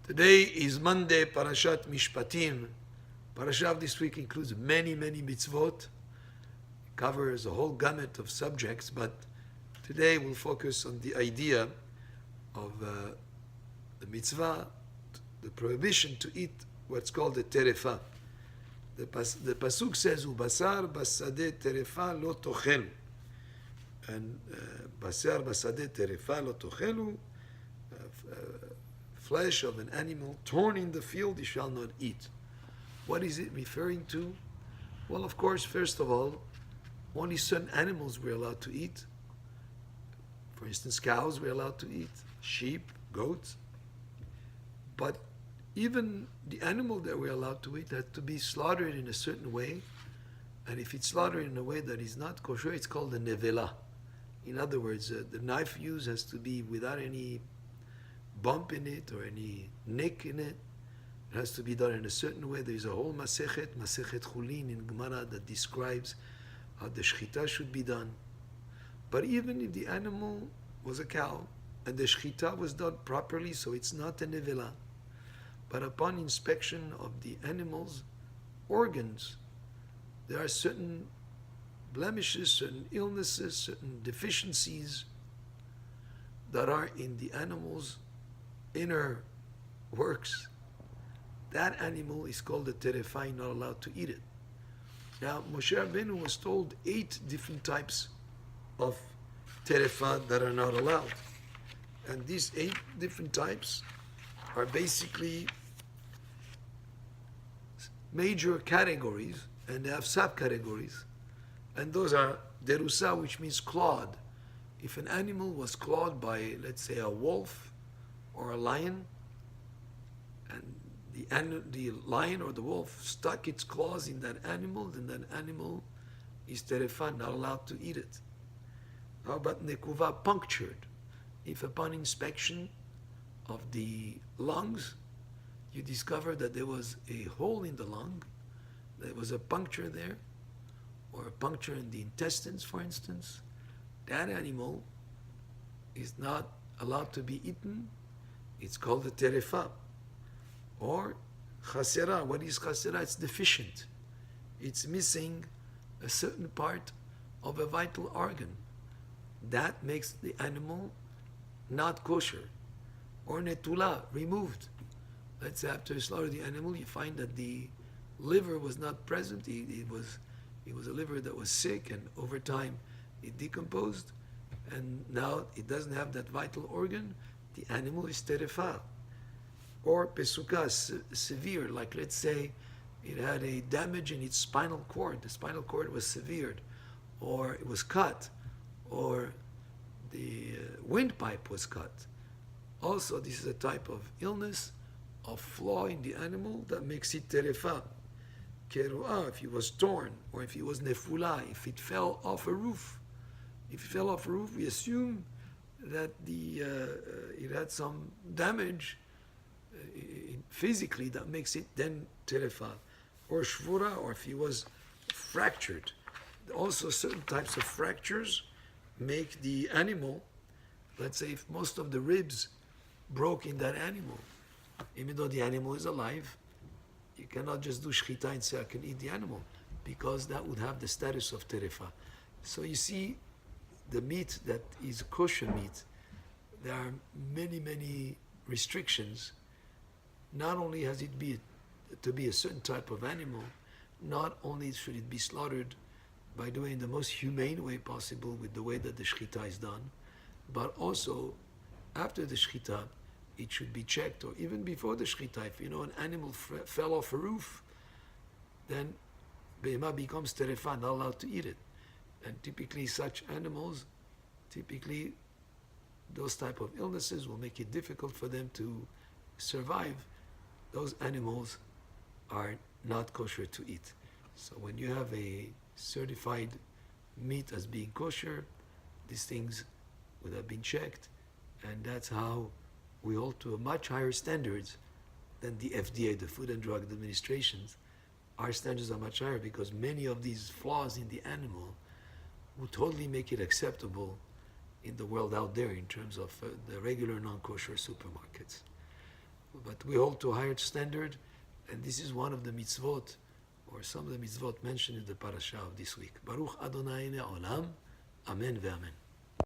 Today is Monday, Parashat Mishpatim. Parashat of this week includes many mitzvot. It covers a whole gamut of subjects, but today we'll focus on the idea of the mitzvah, the prohibition to eat what's called the terefa. The pasuk says, "Ubasar basadeh terefa lo tochelu," and basar basadeh terefa lo tochelu. Flesh of an animal torn in the field you shall not eat. What is it referring to? Well, of course, first of all, only certain animals we're allowed to eat. For instance, cows we're allowed to eat, sheep, goats. But even the animal that we're allowed to eat has to be slaughtered in a certain way. And if it's slaughtered in a way that is not kosher, it's called a nevela. In other words, the knife used has to be without any bump in it or any nick in it. It has to be done in a certain way. There is a whole Masechet Chulin in Gemara that describes how the shechita should be done. But even if the animal was a cow and the shechita was done properly, so it's not a nevela, but upon inspection of the animal's organs, there are certain blemishes, certain illnesses, certain deficiencies that are in the animal's inner works. That animal is called a terefa, not allowed to eat it. Now, Moshe Rabbeinu was told 8 different types of terefa that are not allowed. And these 8 different types are basically major categories, and they have subcategories. And those are derusa, which means clawed. If an animal was clawed by, let's say, a wolf or a lion, and the lion or the wolf stuck its claws in that animal, then that animal is terefa, not allowed to eat it. How about nekuva, punctured? If upon inspection of the lungs, you discover that there was a hole in the lung, there was a puncture there, or a puncture in the intestines, for instance, that animal is not allowed to be eaten. It's called a terefa. Or chasera. What is chasera? It's deficient. It's missing a certain part of a vital organ. That makes the animal not kosher. Or netula, removed. Let's say after you slaughter the animal, you find that the liver was not present. It was a liver that was sick, and over time it decomposed, and now it doesn't have that vital organ. The animal is terefa. Or pesuka, severe, like let's say it had a damage in its spinal cord. The spinal cord was severed, or it was cut, or the windpipe was cut. Also, this is a type of illness, of flaw in the animal that makes it terefa. Keruah, if it was torn, or if it was nefula, if it fell off a roof. If it fell off a roof, we assume that it had some damage physically that makes it then terefa. Or shvura, or if it was fractured. Also, certain types of fractures make the animal, let's say if most of the ribs broke in that animal, even though the animal is alive, you cannot just do shechita and say I can eat the animal, because that would have the status of terefa. So you see, the meat that is kosher meat, there are many restrictions. Not only has it to be a certain type of animal, not only should it be slaughtered by doing the most humane way possible with the way that the shechita is done, but also after the shechita, it should be checked, or even before the shechita. If you know an animal fell off a roof, then behema becomes terefa, not allowed to eat it. And typically such animals, those type of illnesses will make it difficult for them to survive. Those animals are not kosher to eat. So when you have a certified meat as being kosher, these things would have been checked, and that's how we hold to a much higher standards than the FDA, the Food and Drug Administration. Our standards are much higher because many of these flaws in the animal would totally make it acceptable in the world out there in terms of the regular non-kosher supermarkets. but we hold to a higher standard, and this is one of the mitzvot, or some of the mitzvot mentioned in the parasha of this week. Baruch Adonai Le'olam, Amen ve'amen.